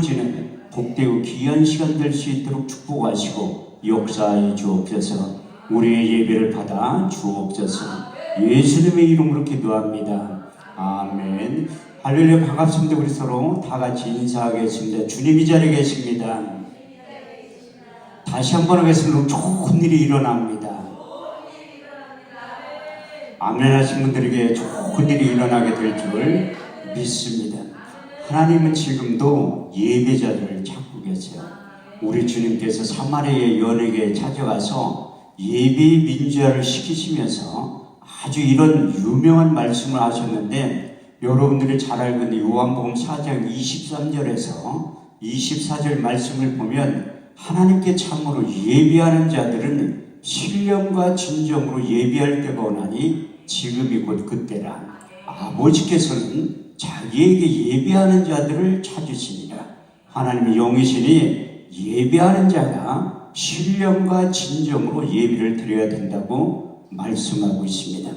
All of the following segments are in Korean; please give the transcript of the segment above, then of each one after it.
지는 복되고 귀한 시간 될 수 있도록 축복하시고 역사해 주옵소서. 우리의 예배를 받아 주옵소서. 예수님의 이름으로 기도합니다. 아멘. 할렐루야. 반갑습니다. 우리 서로 다 같이 인사하겠습니다. 주님이 자리에 계십니다. 다시 한번 하겠습니다. 좋은 일이 일어납니다. 아멘 하신 분들에게 좋은 일이 일어나게 될 줄 믿습니다. 하나님은 지금도 예배자들을 찾고 계세요. 우리 주님께서 사마리아의 연에게 찾아가서 예배의 민주화를 시키시면서 아주 이런 유명한 말씀을 하셨는데, 여러분들이 잘 알고 있는 요한복음 4장 23절에서 24절 말씀을 보면 하나님께 참으로 예배하는 자들은 신령과 진정으로 예배할 때가 오나니 지금이 곧 그때라. 아버지께서는 자기에게 예배하는 자들을 찾으시니라. 하나님의 영이시니 예배하는 자가 신령과 진정으로 예배를 드려야 된다고 말씀하고 있습니다.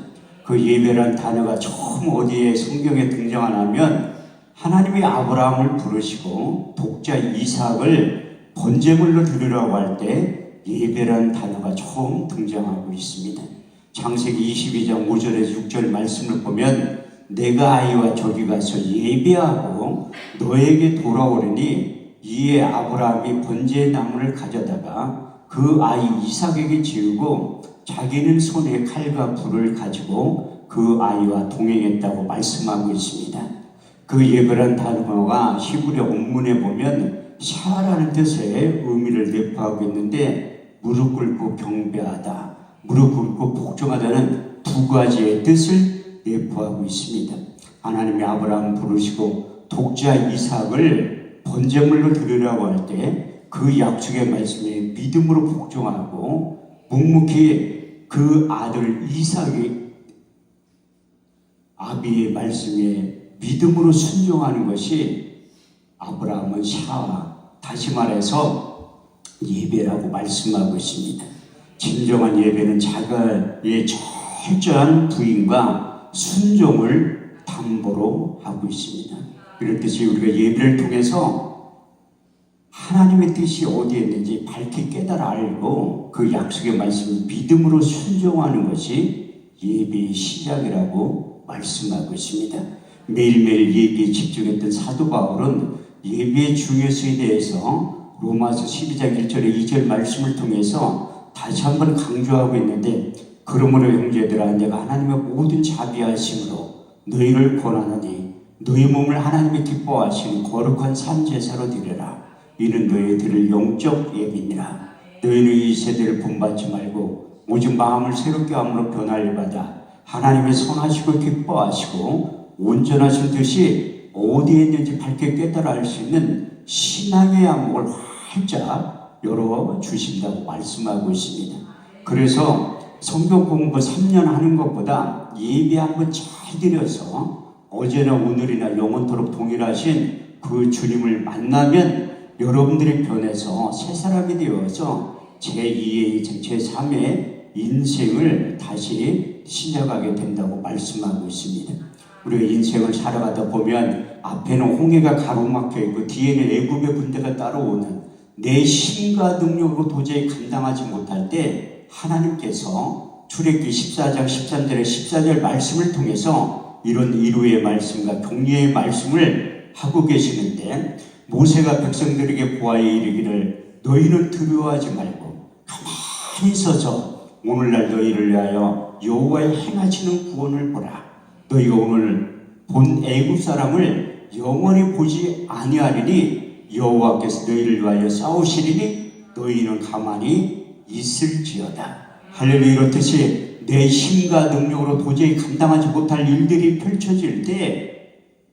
그 예배란 단어가 처음 어디에 성경에 등장하냐면 하나님이 아브라함을 부르시고 독자 이삭을 번제물로 드리라고 할 때 예배란 단어가 처음 등장하고 있습니다. 창세기 22장 5절에서 6절 말씀을 보면 내가 아이와 저기 가서 예배하고 너에게 돌아오려니 이에 아브라함이 번제의 나무를 가져다가 그 아이 이삭에게 지우고 자기는 손에 칼과 불을 가지고 그 아이와 동행했다고 말씀하고 있습니다. 그 예배란 단어가 히브리 원문에 보면 샤라는 뜻의 의미를 내포하고 있는데, 무릎 꿇고 경배하다, 무릎 꿇고 복종하다는 두 가지의 뜻을 내포하고 있습니다. 하나님이 아브라함 부르시고 독자 이삭을 번제물로 드리라고 할 때 그 약속의 말씀에 믿음으로 복종하고 묵묵히 그 아들 이삭이 아비의 말씀에 믿음으로 순종하는 것이 아브라함은 다시 말해서 예배라고 말씀하고 있습니다. 진정한 예배는 자가의 철저한 부인과 순종을 담보로 하고 있습니다. 그렇듯이 우리가 예배를 통해서 하나님의 뜻이 어디에 있는지 밝히 깨달아 알고 그 약속의 말씀을 믿음으로 순종하는 것이 예배의 시작이라고 말씀하고 있습니다. 매일매일 예배에 집중했던 사도 바울은 예배의 중요성에 대해서 로마서 12장 1절에 2절 말씀을 통해서 다시 한번 강조하고 있는데, 그러므로 형제들아 내가 하나님의 모든 자비하심으로 너희를 권하노니 너희 몸을 하나님이 기뻐하시는 거룩한 산 제사로 드려라. 이는 너희 드릴 영적 예비니라. 너희는 이 세대를 본받지 말고 오직 마음을 새롭게 함으로 변화를 받아 하나님의 선하시고 기뻐하시고 온전하신 뜻이 어디에 있는지 밝게 깨달아 알 수 있는 신앙의 안목을 활짝 열어주신다고 말씀하고 있습니다. 그래서 성경 공부 3년 하는 것보다 예배 한번 잘 드려서 어제나 오늘이나 영원토록 동일하신 그 주님을 만나면 여러분들이 변해서 새 사람이 되어서 제2의 인생, 제3의 인생을 다시 시작하게 된다고 말씀하고 있습니다. 우리가 인생을 살아가다 보면 앞에는 홍해가 가로막혀 있고 뒤에는 애굽의 군대가 따라오는 내 힘과 능력으로 도저히 감당하지 못할 때 하나님께서 출애굽기 14장 13절의 14절 말씀을 통해서 이런 위로의 말씀과 격려의 말씀을 하고 계시는데, 모세가 백성들에게 보아에 이르기를 너희는 두려워하지 말고 가만히 서서 오늘날 너희를 위하여 여호와의 행하시는 구원을 보라. 너희가 오늘 본 애굽 사람을 영원히 보지 아니하리니 여호와께서 너희를 위하여 싸우시리니 너희는 가만히 있을지어다. 할렐루야. 이렇듯이 내 힘과 능력으로 도저히 감당하지 못할 일들이 펼쳐질 때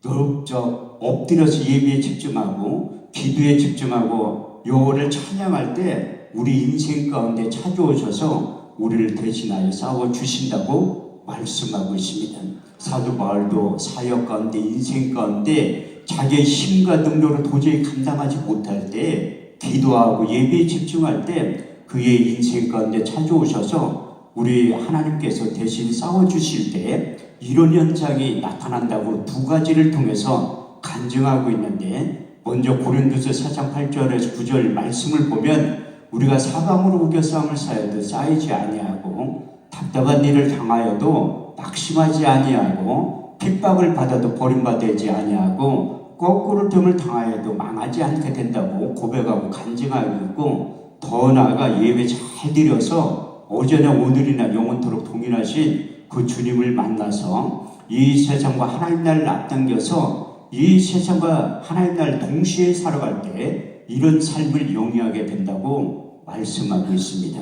넓적 엎드려서 예배에 집중하고 기도에 집중하고 여호와를 찬양할 때 우리 인생 가운데 찾아오셔서 우리를 대신하여 싸워주신다고 말씀하고 있습니다. 사도 바울도 사역 가운데 인생 가운데 자기의 힘과 능력으로 도저히 감당하지 못할 때 기도하고 예배에 집중할 때 그의 인생 가운데 찾아오셔서 우리 하나님께서 대신 싸워주실 때 이런 현상이 나타난다고 두 가지를 통해서 간증하고 있는데, 먼저 고린도서 4장 8절에서 9절 말씀을 보면 우리가 사방으로 우겨 싸움을 쌓여도 쌓이지 아니하고 답답한 일을 당하여도 낙심하지 아니하고 핍박을 받아도 버림받지 아니하고 거꾸로 틈을 당하여도 망하지 않게 된다고 고백하고 간증하고 있고, 더 나아가 예배 잘 드려서 어제나 오늘이나 영원토록 동일하신 그 주님을 만나서 이 세상과 하나님 나라를 앞당겨서 이 세상과 하나님 나라를 동시에 살아갈 때 이런 삶을 영위하게 된다고 말씀하고 있습니다.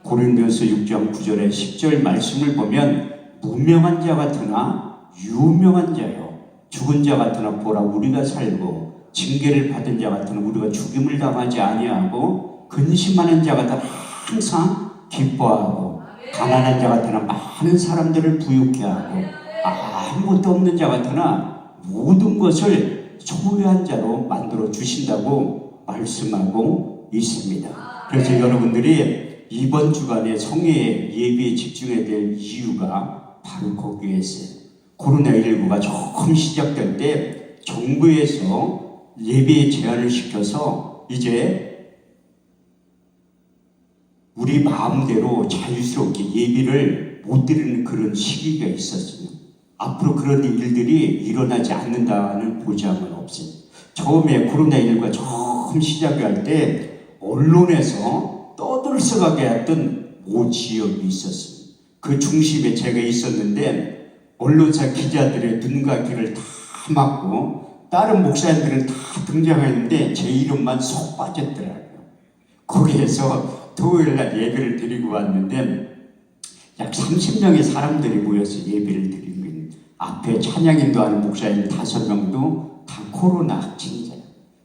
고린도서 6장 9절에 10절 말씀을 보면 무명한 자 같으나 유명한 자요, 죽은 자 같으나 보라 우리가 살고 징계를 받은 자 같으나 우리가 죽임을 당하지 아니하고 근심하는 자 같으나 항상 기뻐하고 가난한 자 같으나 많은 사람들을 부유케 하고 아무것도 없는 자 같으나 모든 것을 소유한 자로 만들어 주신다고 말씀하고 있습니다. 그래서 여러분들이 이번 주간에 성회의 예배에 집중해야 될 이유가 바로 거기에 있어요. 코로나19가 조금 시작될 때 정부에서 예배에 제한을 시켜서 이제 우리 마음대로 자유스럽게 예배를 못 드리는 그런 시기가 있었어요. 앞으로 그런 일들이 일어나지 않는다는 보장은 없어요. 처음에 코로나19가 조금 시작할 때 언론에서 떠들썩하게 했던 모 지역이 있었어요. 그 중심에 제가 있었는데 언론사 기자들의 눈과 귀를 다 막고 다른 목사님들은 다 등장했는데 제 이름만 쏙 빠졌더라고요. 거기에서 토요일날 예배를 드리고 왔는데 약 30명의 사람들이 모여서 예배를 드린 거예요. 앞에 찬양인도 하는 목사님 5명도 다 코로나 확진자,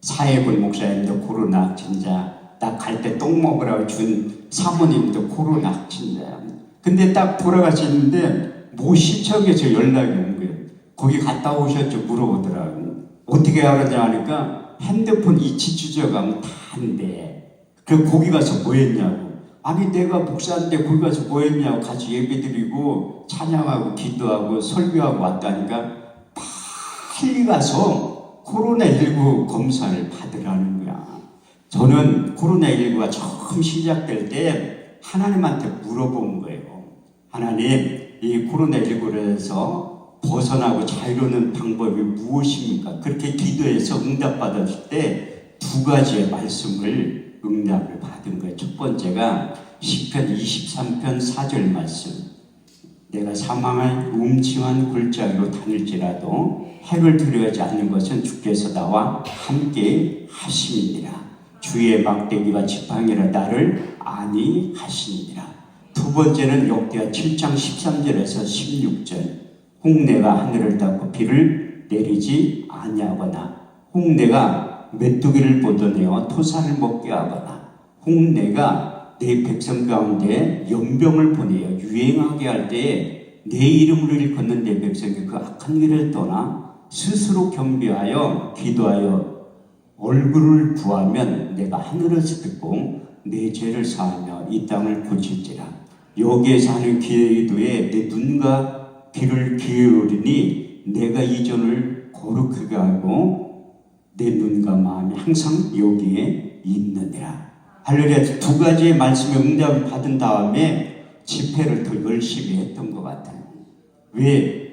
사회본 목사님도 코로나 확진자, 나 갈 때 똥 먹으라고 준 사모님도 코로나 확진자야. 근데 딱 돌아가시는데 모 시청에서 연락이 온 거예요. 거기 갔다 오셨죠? 물어보더라고요. 어떻게 알았냐 하니까 핸드폰 이치 추적하면 다 한대. 그 거기 가서 뭐 했냐고. 아니 내가 목사인데 거기 가서 뭐 했냐고. 같이 예배드리고 찬양하고 기도하고 설교하고 왔다니까 빨리 가서 코로나19 검사를 받으라는 거야. 저는 코로나19가 처음 시작될 때 하나님한테 물어본 거예요. 하나님, 이 코로나19에서 벗어나고 자유로운 방법이 무엇입니까? 그렇게 기도해서 응답받았을 때 2가지의 말씀을 응답을 받은 거예요. 첫 번째가 시편 23편 4절 말씀. 내가 사망할 음침한 골짜기로 다닐지라도 해를 두려워하지 않는 것은 주께서 나와 함께 하심이니라. 주의 막대기와 지팡이라 나를 안위하시니라. 두 번째는 역대하 7장 13절에서 16절. 홍내가 하늘을 닫고 비를 내리지 아니하거나 홍내가 메뚜기를 뻗어내어 토사를 먹게 하거나 홍내가 내 백성 가운데 연병을 보내어 유행하게 할 때에 내 이름으로 일컫는 내 백성이 그 악한 길을 떠나 스스로 경배하여 기도하여 얼굴을 구하면 내가 하늘에서 듣고 내 죄를 사하며 이 땅을 고칠지라. 여기에서 하는 기도에 내 눈과 귀를 기울이니 내가 이전을 거룩하게 하고 내 눈과 마음이 항상 여기에 있느니라. 할렐루야. 2가지의 말씀에 응답을 받은 다음에 집회를 더 열심히 했던 것 같아요. 왜?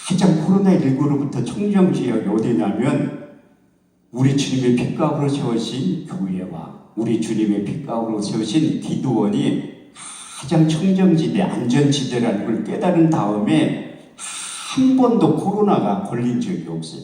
가장 코로나19로부터 청정지역이 어디냐면 우리 주님의 핏값으로 세우신 교회와 우리 주님의 핏값으로 세우신 기도원이 가장 청정지대, 안전지대라는 걸 깨달은 다음에 한 번도 코로나가 걸린 적이 없어요.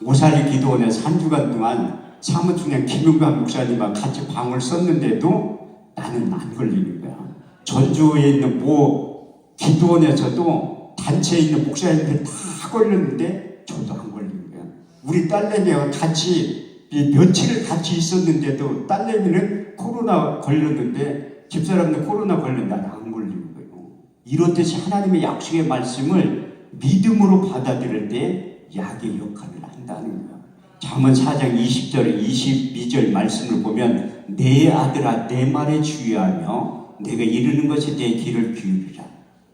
오사리 기도원에서 1주간 동안 사무총장 김용관 목사님과 같이 방을 썼는데도 나는 안 걸리는 거야. 전주에 있는 모 기도원에서도 단체에 있는 목사님들 다 걸렸는데 저도 안 걸리는 거야. 우리 딸내미와 같이 며칠을 같이 있었는데도 딸내미는 코로나 걸렸는데 집사람들 코로나 걸렸는데 나는 안 걸리는 거예요. 이렇듯이 하나님의 약속의 말씀을 믿음으로 받아들일 때 약의 역할을 한다는 거예요. 잠언 4장 20절에 22절 말씀을 보면 내 아들아 내 말에 주의하며 내가 이르는 것에 내 귀를 기울이라.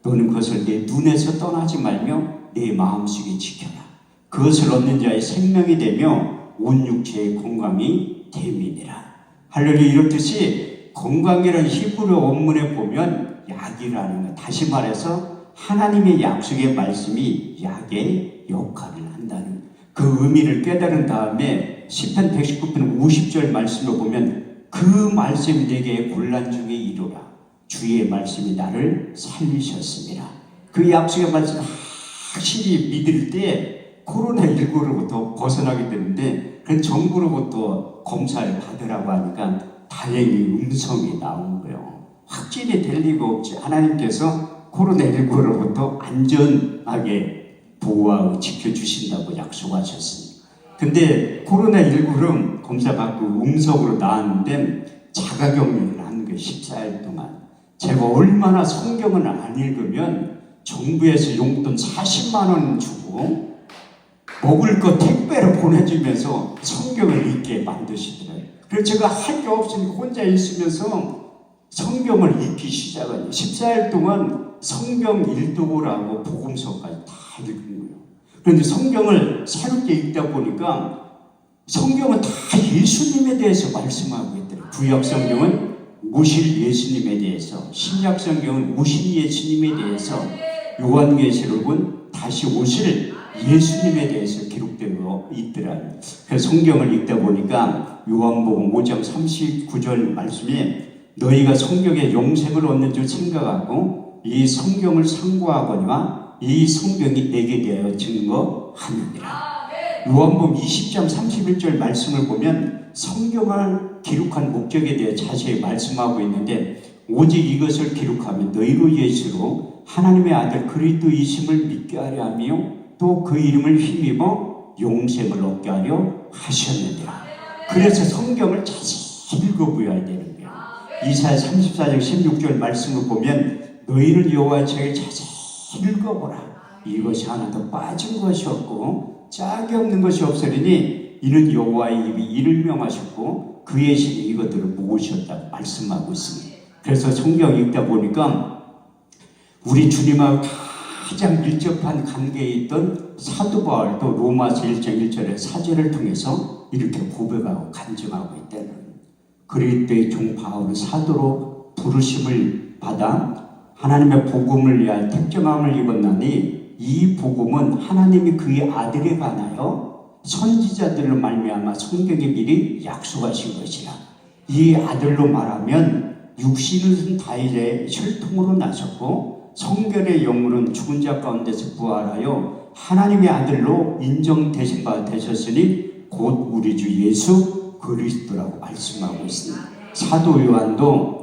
너는 그것을 내 눈에서 떠나지 말며 내 마음속에 지켜라. 그것을 얻는 자의 생명이 되며 온 육체의 건강이 됨이니라. 할렐루야. 이렇듯이 건강이라는 히브리 원문에 보면 약이라는 것, 다시 말해서 하나님의 약속의 말씀이 약의 역할을 한다는 그 의미를 깨달은 다음에 시편 119편 50절 말씀을 보면 그 말씀이 내게 곤란 중에 이루라. 주의 말씀이 나를 살리셨습니다. 그 약속의 말씀을 확실히 믿을 때 코로나19로부터 벗어나게 되는데 그 정부로부터 검사를 받으라고 하니까 다행히 음성이 나온 거예요. 확진이 될 리가 없지. 하나님께서 코로나19로부터 안전하게 보호하고 지켜주신다고 약속하셨습니다. 근데 코로나19는 검사받고 음성으로 나왔는데 자가격리를 하는 게 14일 동안. 제가 얼마나 성경을 안 읽으면 정부에서 용돈 40만 원 주고 먹을 거 택배로 보내주면서 성경을 읽게 만드시더라고요. 그래서 제가 할 게 없으니까 혼자 있으면서 성경을 읽기 시작하니 14일 동안 성경 일독을 복음서까지 다 읽은 거예요. 그런데 성경을 새롭게 읽다 보니까 성경은 다 예수님에 대해서 말씀하고 있더라고요. 구약 성경은 오실 예수님에 대해서, 신약 성경은 오신 예수님에 대해서, 요한계시록은 다시 오실 예수님에 대해서 기록되어 있더라고요. 그래서 성경을 읽다 보니까 요한복음 5장 39절 말씀에 너희가 성경에 영생을 얻는 줄 생각하고 이 성경을 상고하거니와 이 성경이 내게 대하여 증거하느니라. 요한복음 20장 31절 말씀을 보면 성경을 기록한 목적에 대해 자세히 말씀하고 있는데 오직 이것을 기록하면 너희로 예수로 하나님의 아들 그리스도이심을 믿게 하려 하며 또 그 이름을 힘입어 용생을 얻게 하려 하셨느니라. 그래서 성경을 자세히 읽어보아야 되는 거예요. 이사야 34장 16절 말씀을 보면 너희는 여호와의 책을 자세히 읽어보라. 이것이 하나도 빠진 것이 없고 짝이 없는 것이 없으리니 이는 여호와의 입이 이를 명하셨고 그의 신이 이것들을 모으셨다고 말씀하고 있습니다. 그래서 성경 읽다 보니까 우리 주님하고 가장 밀접한 관계에 있던 사도 바울도 로마서 1장 1절의 사절을 통해서 이렇게 고백하고 간증하고 있다는 그리스도의 종 바울은 사도로 부르심을 받아 하나님의 복음을 위하여 택정함을 입었나니 이 복음은 하나님이 그의 아들에 관하여 선지자들로 말미암아 성경에 미리 약속하신 것이라. 이 아들로 말하면 육신은 다윗의 혈통으로 나셨고 성결의 영으로는 죽은 자 가운데서 부활하여 하나님의 아들로 인정되신 바 되셨으니 곧 우리 주 예수 그리스도라고 말씀하고 있습니다. 사도 요한도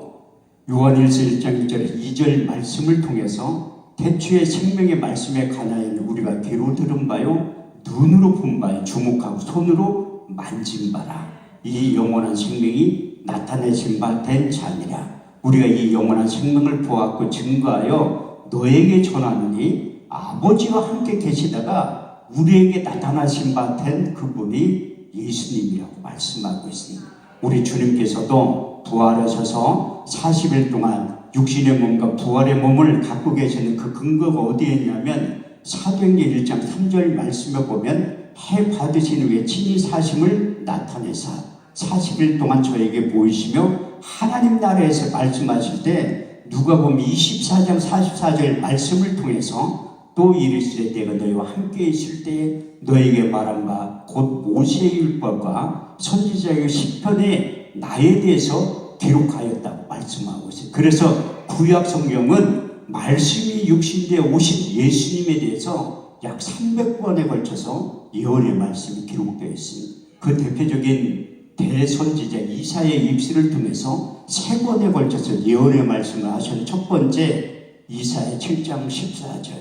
요한일서 1장 1절에 2절 말씀을 통해서 태초의 생명의 말씀에 관하여 우리가 귀로 들은 바요 눈으로 본 바요 주목하고 손으로 만진 바라. 이 영원한 생명이 나타내신 바 된 자니라. 우리가 이 영원한 생명을 보았고 증거하여 너에게 전하노니 아버지와 함께 계시다가 우리에게 나타나신 바 된 그분이 예수님이라고 말씀하고 있습니다. 우리 주님께서도 부활하셔서 40일 동안 육신의 몸과 부활의 몸을 갖고 계시는 그 근거가 어디에 있냐면 사도행전 1장 3절 말씀에 보면 해 받으신 후에 친히 사심을 나타내사 40일 동안 저에게 보이시며 하나님 나라에서 말씀하실 때 누가복음 24장 44절 말씀을 통해서 또 이르시되 내가 너희와 함께 있을 때에 너에게 말한 바 곧 모세의 율법과 선지자의 시편에 나에 대해서 기록하였다고 말씀하고 있어요. 그래서 구약 성경은 말씀이 육신되어 오신 예수님에 대해서 약 300번에 걸쳐서 예언의 말씀이 기록되어 있습니다. 그 대표적인 대선지자 이사야의 입술을 통해서 3번에 걸쳐서 예언의 말씀을 하신 첫 번째 이사야 7장 14절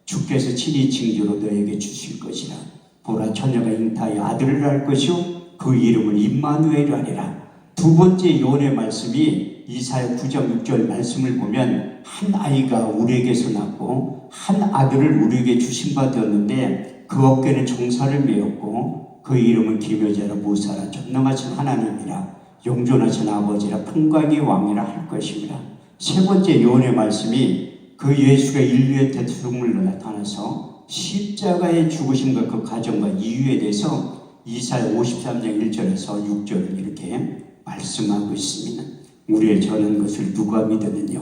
주께서 친히 징조로 너에게 주실 것이라. 보라 처녀가 잉타하여 아들을 낳을 것이요 그 이름을 임마누엘이라 하리라. 두 번째 예언의 말씀이 이사야 9장 6절 말씀을 보면 한 아이가 우리에게서 낳고 한 아들을 우리에게 주신 바 되었는데 그 어깨는 정사를 메었고 그 이름은 기묘자라 무사라 전능하신 하나님이라 영존하신 아버지라 평강의 왕이라 할 것입니다. 세 번째 예언의 말씀이 그 예수가 인류의 대통령으로 나타나서 십자가의 죽으심과 그 과정과 이유에 대해서 이사야 53장 1절에서 6절은 이렇게 말씀하고 있습니다. 우리의 저는 것을 누가 믿었느냐?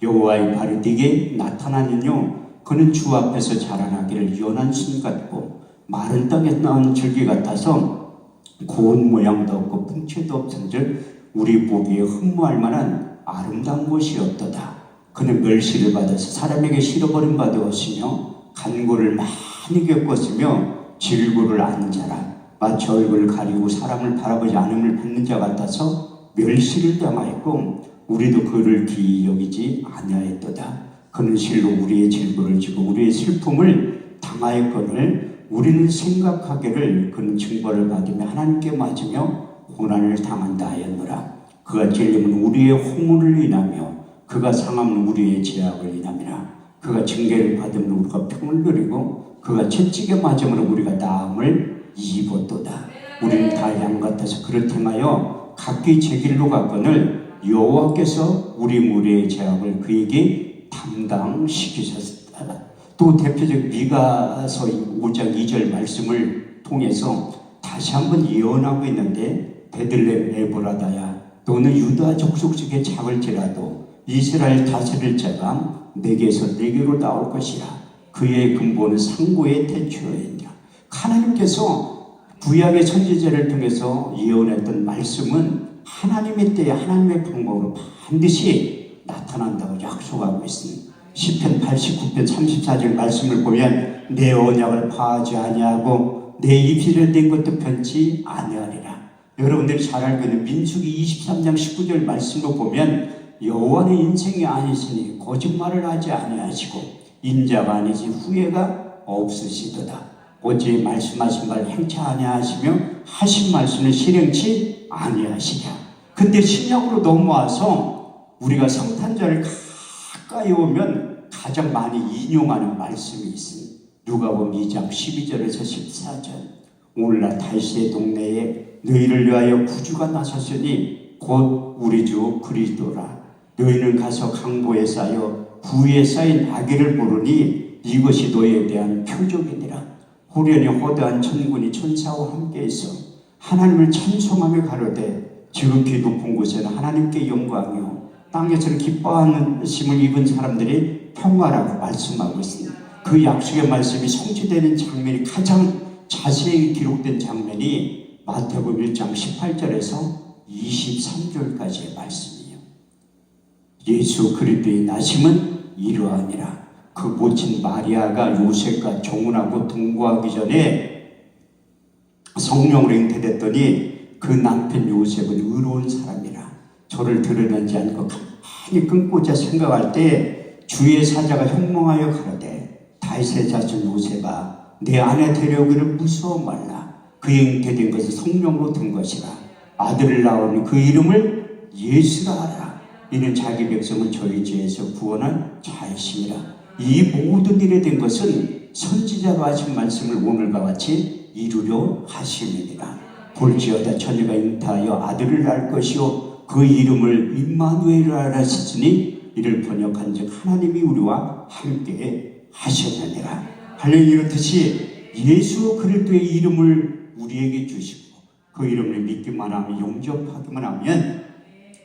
여호와의 발이 네게 나타나느냐? 그는 주 앞에서 자라나기를 연한 순 같고 마른 땅에 나온 줄기 같아서 고운 모양도 없고 풍채도 없은즉 우리 보기에 흠모할 만한 아름다운 곳이 없도다. 그는 멸시를 받아서 사람에게 실어버린 바 되었으며 간고를 많이 겪었으며 질고를 아는 자라 마치 얼굴을 가리고 사람을 바라보지 않음을 받는 자 같아서 멸시를 당하였고 우리도 그를 기이 여기지 아니하였도다. 그는 실로 우리의 질고를 지고 우리의 슬픔을 당하였거늘 우리는 생각하기를 그는 징벌을 받으며 하나님께 맞으며 고난을 당한다 하였노라. 그가 찔림은 우리의 허물을 인하며 그가 상함은 우리의 죄악을 인함이라. 그가 징계를 받으면 우리가 평을 누리고 그가 채찍에 맞으면 우리가 나음을 입었도다. 우리는 다 양 같아서 그릇 행하여 각기 제 길로 갔거늘 여호와께서 우리 무리의 죄악을 그에게 담당시키셨다. 또 대표적 미가서 5장 2절 말씀을 통해서 다시 한번 예언하고 있는데 베들레헴 에브라다야 너는 유다 족속 중에 작을지라도 이스라엘 다스릴 자가 내게서 내게로 나올 것이라. 그의 근본은 상고의 태초이니라. 하나님께서 구약의 선지자를 통해서 예언했던 말씀은 하나님의 때에 하나님의 방법으로 반드시 나타난다고 약속하고 있습니다. 시편 89편 34절 말씀을 보면 내 언약을 파하지 아니하고 내 입술에 낸 것도 변치 아니하리라. 여러분들이 잘 알고 있는 민수기 23장 19절 말씀을 보면 여호와는 인생이 아니시니 거짓말을 하지 아니하시고 인자가 아니지 후회가 없으시도다. 어제 말씀하신 말 행치 아니하시며 하신 말씀을 실행치 아니하시랴. 근데 신약으로 넘어와서 우리가 성탄절을 가까이 오면 가장 많이 인용하는 말씀이 있습니다. 누가복음 2장 12절에서 14절. 오늘날 다윗의 동네에 너희를 위하여 구주가 나섰으니 곧 우리 주 그리스도라. 너희는 가서 강보에 쌓여 구에 쌓인 아기를 부르니 이것이 너희에 대한 표적이니라. 호련히 허다한 천군이 천사와 함께해서 하나님을 찬송하며 가로되 지극히 높은 곳에는 하나님께 영광이요 땅에서는 기뻐하는 심을 입은 사람들이 평화라고 말씀하고 있습니다. 그 약속의 말씀이 성취되는 장면이 가장 자세히 기록된 장면이 마태복음 1장 18절에서 23절까지의 말씀이에요. 예수 그리스도의 나심은 이러하니라. 그 모친 마리아가 요셉과 정혼하고 동거하기 전에 성령으로 잉태됐더니 그 남편 요셉은 의로운 사람이라. 저를 드러내지 않고 가만히 끊고자 생각할 때 주의 사자가 현몽하여 가로되 다윗의 자손 요셉아 내 아내 데려오기를 무서워 말라. 그의 잉태된 것은 성령으로 된 것이라. 아들을 낳으니 그 이름을 예수라 하라. 이는 자기 백성을 저희 죄에서 구원할 자이심이라. 이 모든 일에 된 것은 선지자로 하신 말씀을 오늘과 같이 이루려 하심이니라. 볼지어다 처녀가 잉태하여 아들을 낳을 것이요 그 이름을 임마누엘이라 하셨으니 이를 번역한즉 하나님이 우리와 함께 하셨느니라. 할렐루야. 이렇듯이 예수 그리스도의 이름을 우리에게 주시고 그 이름을 믿기만 하면 영접하기만 하면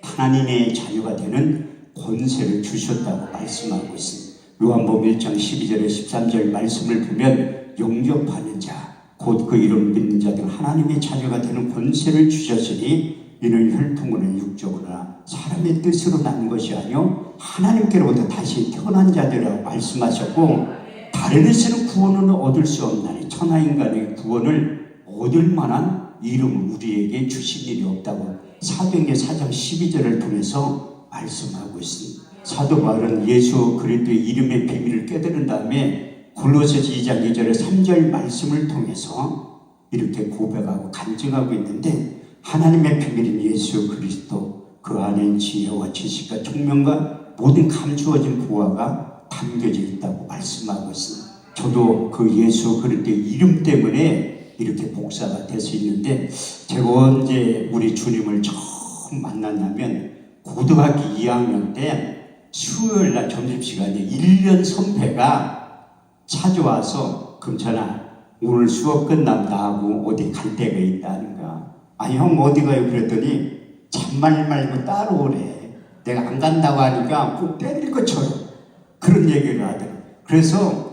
하나님의 자녀가 되는 권세를 주셨다고 말씀하고 있습니다. 요한복음 1장 12절에 13절 말씀을 보면 영접하는 자 곧 그 이름 믿는 자들 하나님의 자녀가 되는 권세를 주셨으니 이는 혈통으로는 육적으로나 사람의 뜻으로 난 것이 아니요 하나님께로부터 다시 태어난 자들이라고 말씀하셨고 다른 데서는 구원을 얻을 수 없나니 천하인간의 구원을 얻을 만한 이름을 우리에게 주신 일이 없다고 사도행전 4장 12절을 통해서 말씀하고 있습니다. 사도 바울은 예수 그리스도의 이름의 비밀을 깨달은 다음에 골로새서 2장 2절의 3절 말씀을 통해서 이렇게 고백하고 간증하고 있는데 하나님의 비밀인 예수 그리스도 그 안엔 지혜와 지식과 총명과 모든 감추어진 보화가 담겨져 있다고 말씀하고 있습니다. 저도 그 예수 그리스도의 이름 때문에 이렇게 목사가 될 수 있는데 제가 언제 우리 주님을 처음 만났냐면 고등학교 2학년 때 수요일날 점심시간에 1년 선배가 찾아와서 금천아 오늘 수업 끝나면 나하고 어디 갈 데가 있다는가. 아, 형 어디 가요? 그랬더니 잔말 말고 따라오래. 내가 안 간다고 하니까 꼭 때릴 것처럼 그런 얘기를 하더라고요. 그래서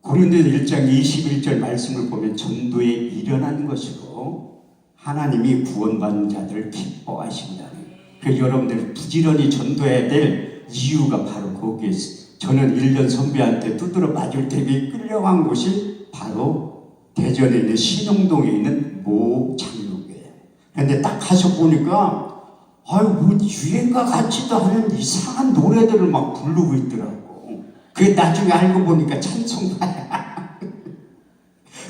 고린도서 1장 21절 말씀을 보면 전도에 일어난 것이고 하나님이 구원받는 자들을 기뻐하신다는. 그래서 여러분들 부지런히 전도해야 될 이유가 바로 거기에 있어요. 저는 1년 선배한테 두드러 맞을 때에 끌려간 곳이 바로 대전에 있는 신흥동에 있는 모 장로교예요. 그런데 딱 가서 보니까 아유 뭐 유행과 같지도 않은 이상한 노래들을 막 부르고 있더라고. 그게 나중에 알고 보니까 찬송가야.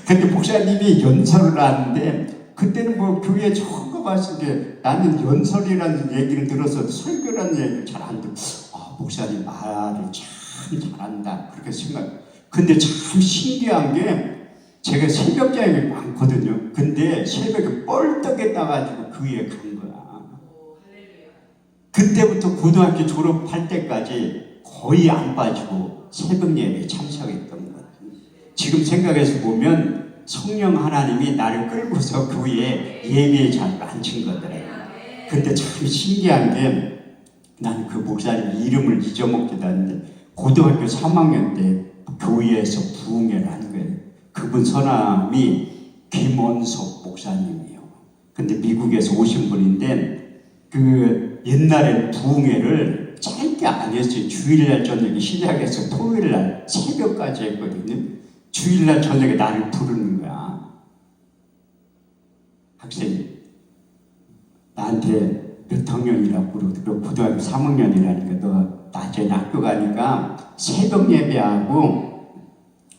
근데 목사님이 연설을 하는데 그때는 뭐 교회 처음 가봤을 때 나는 연설이라는 얘기를 들어서 설교라는 얘기를 잘 안 듣고 아 목사님 말을 참 잘한다 그렇게 생각. 근데 참 신기한 게 제가 새벽 자율이 많거든요. 근데 새벽에 뻘떡에 따가지고 그 위에 간 거야. 그때부터 고등학교 졸업할 때까지 거의 안 빠지고 새벽 예배에 참석했던 거예요. 지금 생각해서 보면 성령 하나님이 나를 끌고서 그 위에 예배의 자리를 앉힌 거더라고요. 근데 참 신기한 게 난 그 목사님 이름을 잊어먹지도 않는데 고등학교 3학년 때 교회에서 부흥회를 한 거예요. 그분 성함이 김원석 목사님이에요. 근데 미국에서 오신 분인데 그 옛날에 부흥회를 짧게 안 했어요. 주일날 저녁에 시작해서 토요일날 새벽까지 했거든요. 주일날 저녁에 나를 부르는 거야. 학생이 나한테 몇 학년이라고 그러고 고등학교 3학년이라니까 너 낮에 학교 가니까 새벽 예배하고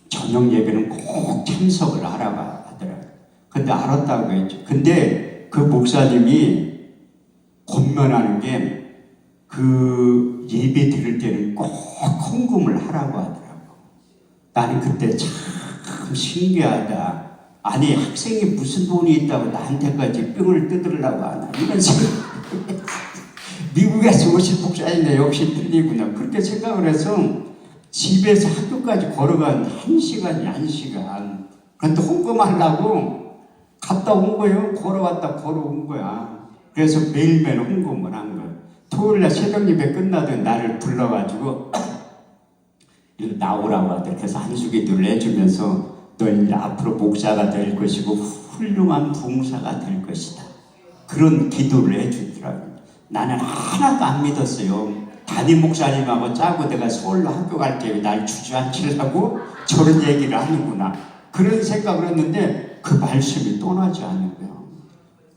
저녁 예배는 꼭 참석을 하라고 하더라고요. 근데 알았다고 했죠. 근데 그 목사님이 권면하는 게 그 예배 드릴 때는 꼭 헌금을 하라고 하더라고. 나는 그때 참 신기하다. 아니 학생이 무슨 돈이 있다고 나한테까지 뿅을 뜯으려고 하나 이런 생각. 미국에서 오신 목사인데 역시 틀리구나 그렇게 생각을 해서 집에서 학교까지 걸어간 1시간이 1시간. 그런데 헌금하려고 갔다 온 거예요. 걸어왔다 걸어온 거야. 그래서 매일매일 헌금을 한 거예요. 토요일날 새벽 예배 끝나던 나를 불러가지고 나오라고 하더라고요. 그래서 한수기도를 해주면서 너 이제 앞으로 목사가 될 것이고 훌륭한 부흥사가 될 것이다. 그런 기도를 해주더라고요. 나는 하나도 안 믿었어요. 담임 목사님하고 짜고 내가 서울로 학교 갈게 날 주저앉히려고 저런 얘기를 하는구나. 그런 생각을 했는데 그 말씀이 떠나지 않는 거예요.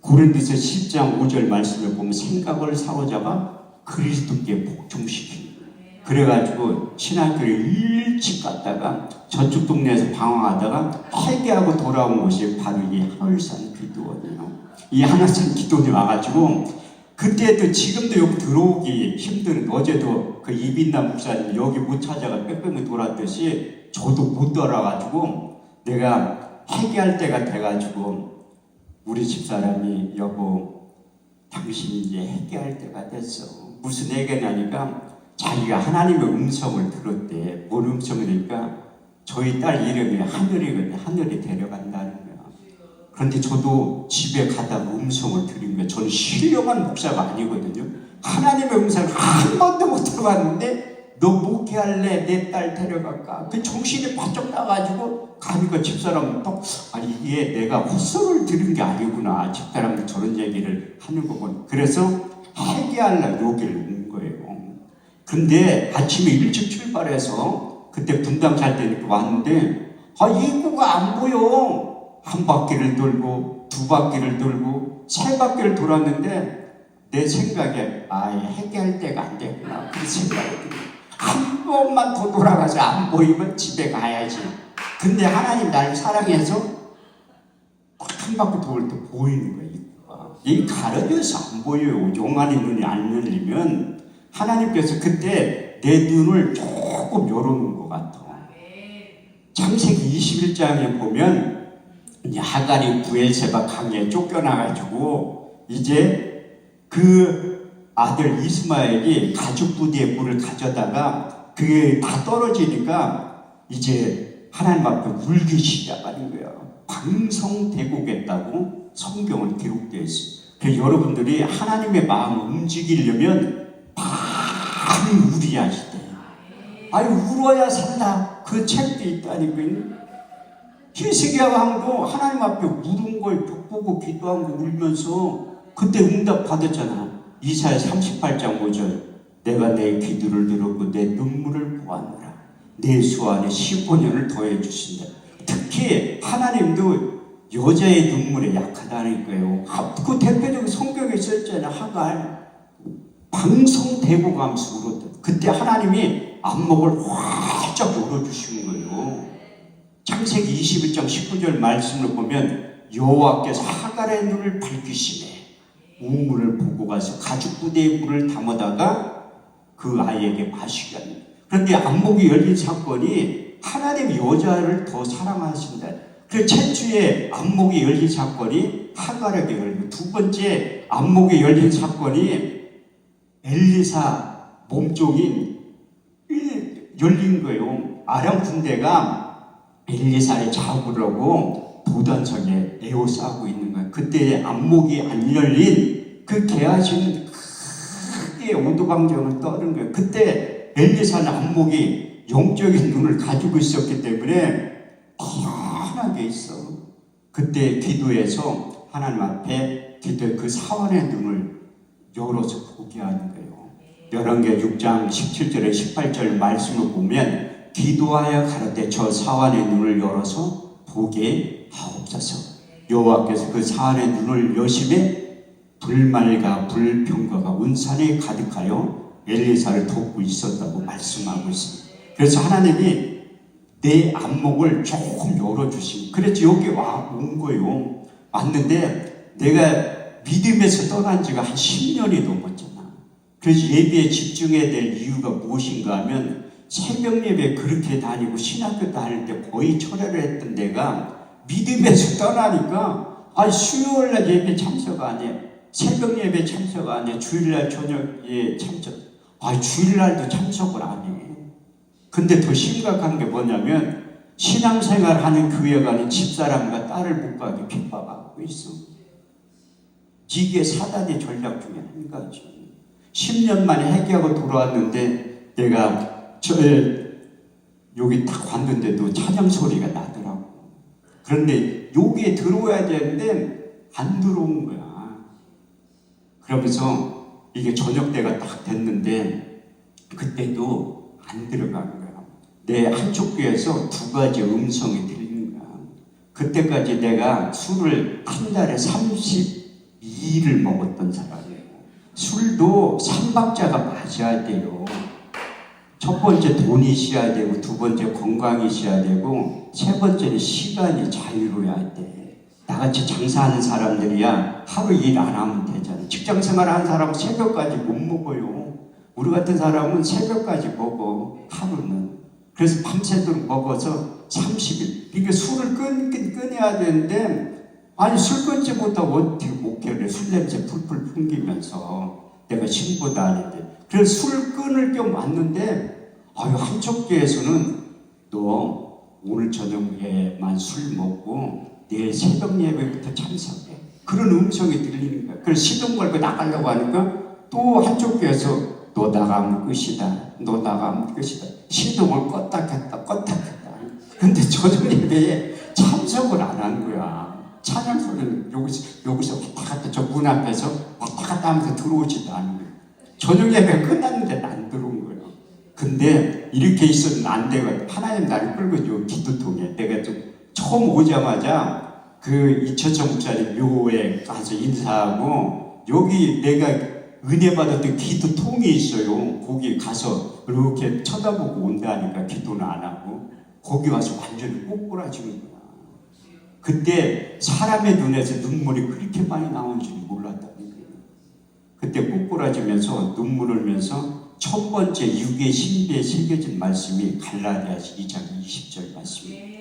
고린도서 10장 5절 말씀을 보면 생각을 사로잡아 그리스도께 복종시키는 거예요. 그래가지고 신학교를 일찍 갔다가 저쪽 동네에서 방황하다가 회개하고 돌아온 곳이 바로 이 하늘산 기도원이에요. 이 하늘산 기도원이 와가지고 그때도 지금도 여기 들어오기 힘든 어제도 그 이빈나 목사님 여기 못 찾아가 뺑뺑이 돌았듯이 저도 못 돌아가지고 내가 회개할 때가 돼가지고 우리 집사람이 여보 당신이 이제 회개할 때가 됐어. 무슨 회개냐니까 자기가 하나님의 음성을 들었대. 뭔 음성이니까 저희 딸 이름이 하늘이거든요. 하늘이 데려간다는 거야. 그런데 저도 집에 가다가 음성을 들은 거예요. 저는 신령한 목사가 아니거든요. 하나님의 음성을 한 번도 못 들어봤는데 너 목회할래? 내 딸 데려갈까? 그 정신이 바짝 나가지고 가니까 집사람은 또 아니 이게 내가 헛소리를 들은 게 아니구나. 집사람도 저런 얘기를 하는 거군. 그래서 회개하려고 여기를 온 거예요. 근데 아침에 일찍 출발해서 그때 분당 살 때니까 왔는데 입구가 안 보여. 한 바퀴를 돌고 두 바퀴를 돌고 세 바퀴를 돌았는데 내 생각에 회개할 때가 안 됐구나. 그 생각이 들어요. 한 번만 더 돌아가서 안 보이면 집에 가야지. 근데 하나님 나를 사랑해서 한 바퀴 돌 때 보이는 거예요. 이 가려져서 안 보여요. 용안의 눈이 안 열리면 하나님께서 그때 내 눈을 조금 열어놓은 것 같아. 창세기 21장에 보면 하갈이 부엘세바 강에 쫓겨나가지고 이제 그 아들 이스마엘이 가죽 부대에 물을 가져다가 그게 다 떨어지니까 이제 하나님 앞에 울기 시작하는 거야. 방성되고겠다고 성경은 기록되어 있어요. 그래서 여러분들이 하나님의 마음을 움직이려면 많이 울어야 하시대. 아니 울어야 산다. 그 책도 있다니까요. 히스기야 왕도 하나님 앞에 울은 걸 벽보고 기도한 거 울면서 그때 응답 받았잖아. 이사야 38장 5절. 내가 내 기도를 들었고 내 눈물을 보았노라. 내 수 안에 15년을 더해 주신다. 특히 하나님도 여자의 눈물에 약하다는 거예요. 그 대표적인 성경에 써있잖아요. 하갈 방성되고 가면서 울었다. 그때 하나님이 안목을 활짝 열어주신 거예요. 창세기 21장 19절 말씀을 보면 여호와께서 하갈의 눈을 밝히시매 우물을 보고 가서 가죽 부대에 물을 담아다가 그 아이에게 마시게 합니다. 그런데 안목이 열린 사건이 하나님 여자를 더 사랑하신다. 그 최초의 안목이 열린 사건이 하갈에게 열리고 두 번째 안목이 열린 사건이 엘리사 몸종인 열린 거예요. 아람 군대가 엘리사를 잡으려고 도단성에 에워싸고 있는 거예요. 그때 안목이 안 열린 그 개아시는 크게 오두방정을 떠는 거예요. 그때 엘리사는 안목이 영적인 눈을 가지고 있었기 때문에 환하게 있어. 그때 기도해서 하나님 앞에 기도해 그 사원의 눈을 열어서 보게 하는 거예요. 열왕기하 6장 17절에 18절 말씀을 보면 기도하여 가라되 저 사원의 눈을 열어서 보게 하옵소서. 여호와께서 그 사원의 눈을 여심해 불말과 불병거가 온산에 가득하여 엘리사를 돕고 있었다고 말씀하고 있습니다. 그래서 하나님이 내 안목을 조금 열어주신. 그래서 여기 온 거예요. 왔는데 내가 믿음에서 떠난 지가 한 10년이 넘었잖아. 그래서 예배에 집중해야 될 이유가 무엇인가 하면 새벽 예배 그렇게 다니고 신학교 다닐 때 거의 철회를 했던 데가 믿음에서 떠나니까 수요일날 예배 참석 안 해. 새벽 예배 참석 안 해. 주일날 저녁에 참석. 주일날도 참석을 안 해. 근데 더 심각한 게 뭐냐면 신앙생활 하는 교회 가는 집사람과 딸을 못 가게 핍박하고 있어. 이게 사단의 전략 중에 한 가지. 10년 만에 회개하고 돌아왔는데 내가 여기 딱 왔는데도 찬양 소리가 나더라고. 그런데 여기에 들어와야 되는데 안 들어온 거야. 그러면서 이게 저녁 때가 딱 됐는데 그때도 안 들어간 거야. 내 한쪽 귀에서 두 가지 음성이 들리는 거야. 그때까지 내가 술을 한 달에 32일을 먹었던 사람이에요. 술도 3박자가 맞아야 돼요. 첫 번째 돈이 있어야 되고, 두 번째 건강이 있어야 되고, 세 번째는 시간이 자유로워야 돼. 나같이 장사하는 사람들이야 하루 일 안 하면 되잖아. 직장생활 하는 사람은 새벽까지 못 먹어요. 우리 같은 사람은 새벽까지 먹어, 하루는. 그래서 밤새도록 먹어서 30일. 그러니까 술을 끊어야 되는데, 술 끊지 못하고 어떻게 목회를 술 냄새 풀풀 풍기면서 내가 신고도 하는데. 그래서 술 끊을 겸 왔는데, 한쪽 교회에서는 너 오늘 저녁에만 술 먹고 내일 새벽 예배부터 참석해. 그런 음성이 들리는 거야. 그래서 시동 걸고 나가려고 하니까 또 한쪽 교회에서 너 나가면 끝이다. 너 나가면 끝이다. 시동을 껐다 켰다. 근데 저녁 예배에 참석을 안 한 거야. 찬양 소리는 여기서 왔다 갔다 저 문 앞에서 왔다 갔다 하면서 들어오지도 않은 거야. 저녁 예배가 끝났는데 안 들어온 거야. 근데 이렇게 있어도 안 돼요. 하나님 나를 끌고 요 기도통에 내가 좀 처음 오자마자 그 이철성 목사님 묘에 가서 인사하고 여기 내가 은혜 받았던 기도통이 있어요. 거기 가서 이렇게 쳐다보고 온다니까 기도는 안 하고 거기 와서 완전히 꼬꾸라지는 거야. 그때 사람의 눈에서 눈물이 그렇게 많이 나오는 줄 몰랐다는 거예요. 그때 꼬꾸라지면서 눈물 흘면서 첫 번째 육의 신비에 새겨진 말씀이 갈라디아서 2장 20절 말씀이에요.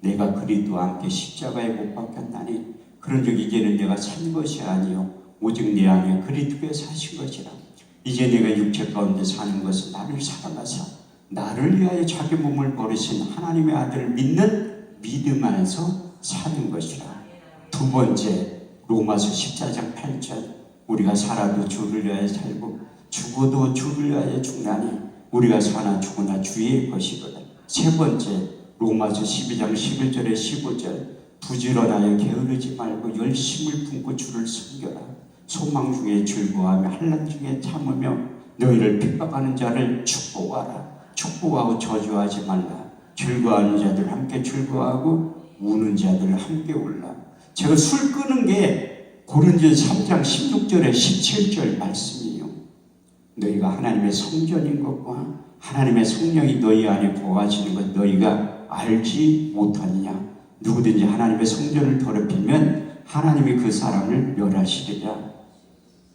내가 그리스도와 함께 십자가에 못 박혔나니 그런즉 이제는 내가 산 것이 아니요 오직 내 안에 그리스도께서 사신 것이라. 이제 내가 육체 가운데 사는 것은 나를 사랑하사 나를 위하여 자기 몸을 버리신 하나님의 아들을 믿는 믿음 안에서 사는 것이라. 두 번째, 로마서 14장 8절, 우리가 살아도 주를 위하여 살고 죽어도 주를 위하여 죽나니 우리가 사나 죽으나 주의 것이거든. 세 번째, 로마서 12장 11절에 15절, 부지런하여 게으르지 말고 열심을 품고 주를 섬겨라. 소망 중에 즐거워하며 환난 중에 참으며 너희를 핍박하는 자를 축복하라. 축복하고 저주하지 말라. 즐거워하는 자들 함께 즐거워하고 우는 자들 함께 울라. 제가 술 끄는 게 고린도전서 3장 16절에 17절 말씀이에요. 너희가 하나님의 성전인 것과 하나님의 성령이 너희 안에 거하시는 것 너희가 알지 못하느냐. 누구든지 하나님의 성전을 더럽히면 하나님이 그 사람을 멸하시리라.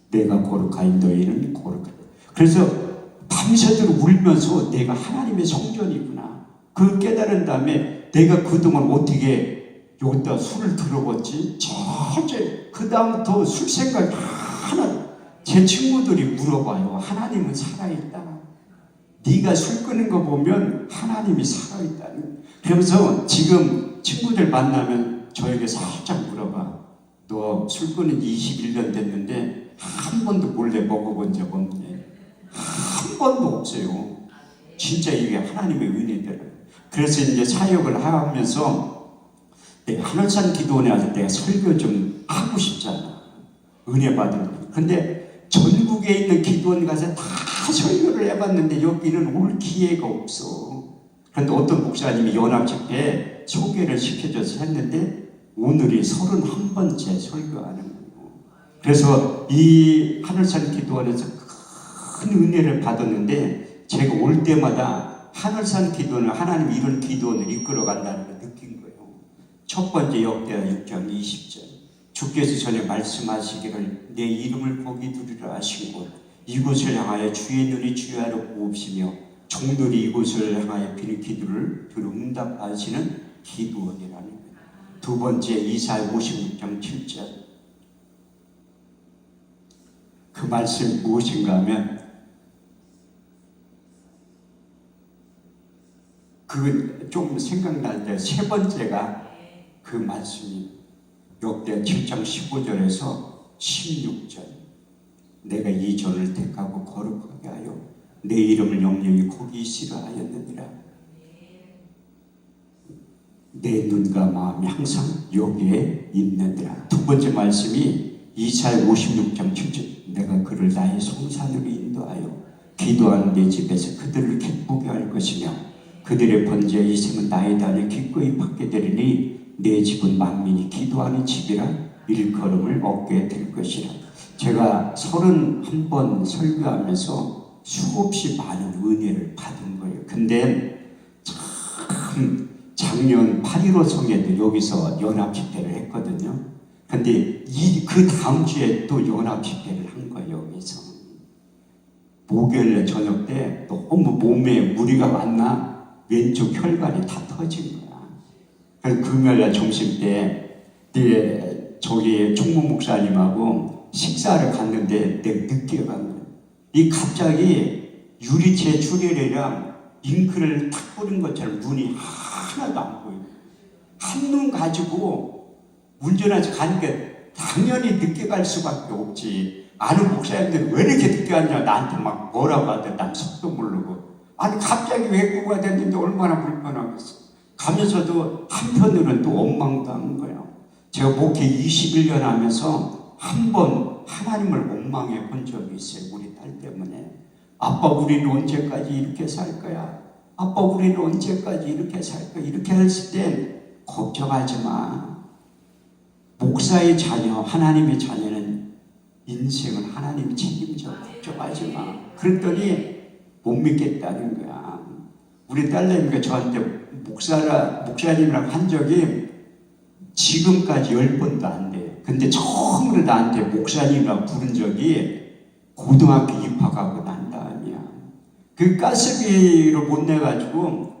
내가 거룩하니 너희는 거룩하다. 그래서 밤새도록 울면서 내가 하나님의 성전이구나. 그걸 깨달은 다음에 내가 그동안 어떻게 여기다 술을 들어봤지? 절제 그 다음부터 술 생각 하나. 제 친구들이 물어봐요. 하나님은 살아있다. 네가 술 끄는 거 보면 하나님이 살아있다는. 그러면서 지금 친구들 만나면 저에게 살짝 물어봐. 너 술 끄는 지 21년 됐는데 한 번도 몰래 먹어본 적 없네. 한 번도 없어요. 진짜 이게 하나님의 은혜더라고요. 그래서 이제 사역을 하면서 하늘산 기도원에 와서 내가 설교 좀 하고 싶잖아. 은혜 받은 거. 근데 전국에 있는 기도원 가서 다 설교를 해봤는데 여기는 올 기회가 없어. 그런데 어떤 목사님이 연합집회에 소개를 시켜줘서 했는데 오늘이 31번째 설교하는 거예요. 그래서 이 하늘산 기도원에서 큰 은혜를 받았는데 제가 올 때마다 하늘산 기도원을 하나님 이런 기도원을 이끌어 간다는 걸 느낀 거예요. 첫 번째 역대하 6장 20절, 주께서 전에 말씀하시기를 내 이름을 거기 두리라 하신 곳 이곳을 향하여 주의 눈이 주야로 곱시며 종들이 이곳을 향하여 비는 기도를 들어 응답하시는 기도원이라는 거예요. 두 번째 이사야 56장 7절, 그 말씀이 무엇인가 하면 그 좀 생각날 때 세 번째가 그 말씀이 역대 7장 15절에서 16절, 내가 이 전을 택하고 거룩하게 하여 내 이름을 영영히 거기 있으라 하였느니라. 내 눈과 마음이 항상 여기에 있느니라. 두 번째 말씀이 이사야 56장 7절, 내가 그를 나의 성산으로 인도하여 기도하는 내 집에서 그들을 기쁘게 할 것이며 그들의 번제와 이승은 나의 단에 기꺼이 받게 되리니 내 집은 만민이 기도하는 집이라 일컬음을 얻게 될 것이라. 제가 31번 설교하면서 수없이 많은 은혜를 받은 거예요. 근데 참 작년 8.15 성에도 여기서 연합 집회를 했거든요. 근데 그 다음 주에 또 연합 집회를 한 거예요. 여기서 목요일에 저녁 때 너무 몸에 무리가 많나 왼쪽 혈관이 다 터진 거야. 그래서 금요일날 점심 때 저기 총무 목사님하고 식사를 갔는데 내가 늦게 간 거야. 이 갑자기 유리체 출혈이랑 잉크를 탁 뿌린 것처럼 눈이 하나도 안 보여. 한눈 가지고 운전해서 가니까 당연히 늦게 갈 수밖에 없지. 아는 목사님들이 왜 이렇게 늦게 왔냐 나한테 막 뭐라고 하더니 난 속도 모르고. 아니 갑자기 외국어가 됐는데 얼마나 불편하겠어. 가면서도 한편으로는 또 원망도 한 거예요. 제가 목회 21년 하면서 한 번 하나님을 원망해 본 적이 있어요. 우리 딸 때문에. 아빠 우리는 언제까지 이렇게 살 거야? 아빠 우리는 언제까지 이렇게 살 거야? 이렇게 했을 땐 걱정하지 마. 목사의 자녀, 하나님의 자녀는 인생은 하나님이 책임져. 걱정하지 마. 그랬더니 못 믿겠다는 거야. 우리 딸내미가 저한테 목사님이라고 한 적이 지금까지 10번도 안 돼. 근데 처음으로 나한테 목사님이라고 부른 적이 고등학교 입학하고 난 다음이야. 그 가스비를 못 내가지고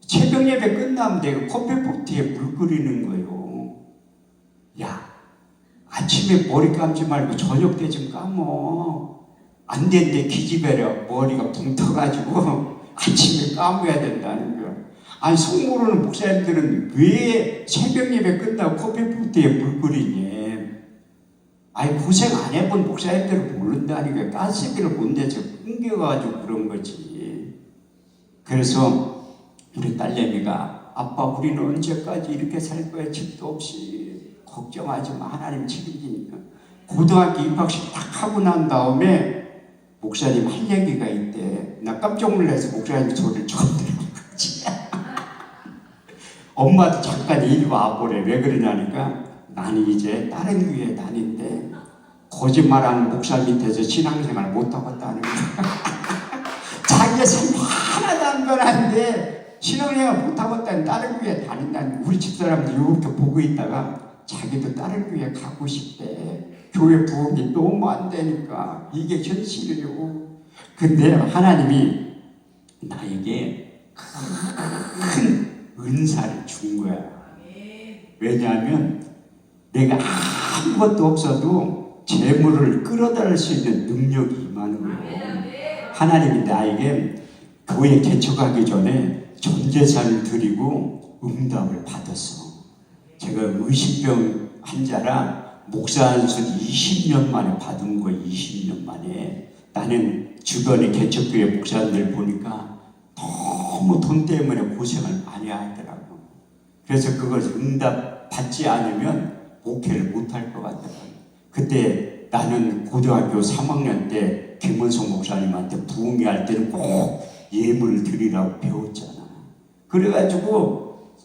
새벽 예배 끝나면 내가 커피포트에 물 끓이는 거예요. 야, 아침에 머리 감지 말고 저녁 때 좀 감어. 안 된대. 기집애려 머리가 붕 터가지고 아침에 까먹어야 된다는 거야. 아니 성모르는 목사님들은 왜 새벽 예배 끝나고 커피포트에 물 끓이니? 아니 고생 안 해본 목사님들은 모른다니까. 가스비를 못 내서 끊겨가지고 그런 거지. 그래서 우리 딸내미가 아빠 우리는 언제까지 이렇게 살 거야? 집도 없이. 걱정하지 마. 하나님 책임지니까. 고등학교 입학식 딱 하고 난 다음에 목사님 할 얘기가 있대. 나 깜짝 놀라서 목사님 소리를 처음 들어보지. 엄마도 잠깐 이리 와보래. 왜 그러냐니까 나는 이제 다른 교회에 다닌데 거짓말하는 목사 밑에서 신앙생활 못하겠다는 거야. 자기가 삶이 하나도 안 변하는데 신앙생활 못하겠다는 다른 교회에 다닌다는. 우리 집사람도 이렇게 보고 있다가 자기도 다른 교회 가고 싶대. 교회 부흥이 너무 안 되니까. 이게 현실이요. 근데 하나님이 나에게 큰 은사를 준 거야. 왜냐하면 내가 아무것도 없어도 재물을 끌어다닐 수 있는 능력이 임하는 거예요. 하나님이 나에게 교회 개척하기 전에 전 재산을 드리고 응답을 받았어. 제가 의심병 환자라 목사 안수 20년 만에 받은 거예요. 20년 만에. 나는 주변의 개척교회 목사님들 보니까 너무 돈 때문에 고생을 많이 하더라고. 그래서 그걸 응답 받지 않으면 목회를 못할 것 같더라고. 그때 나는 고등학교 3학년 때 김원성 목사님한테 부흥회 때는 꼭 예물을 드리라고 배웠잖아. 그래가지고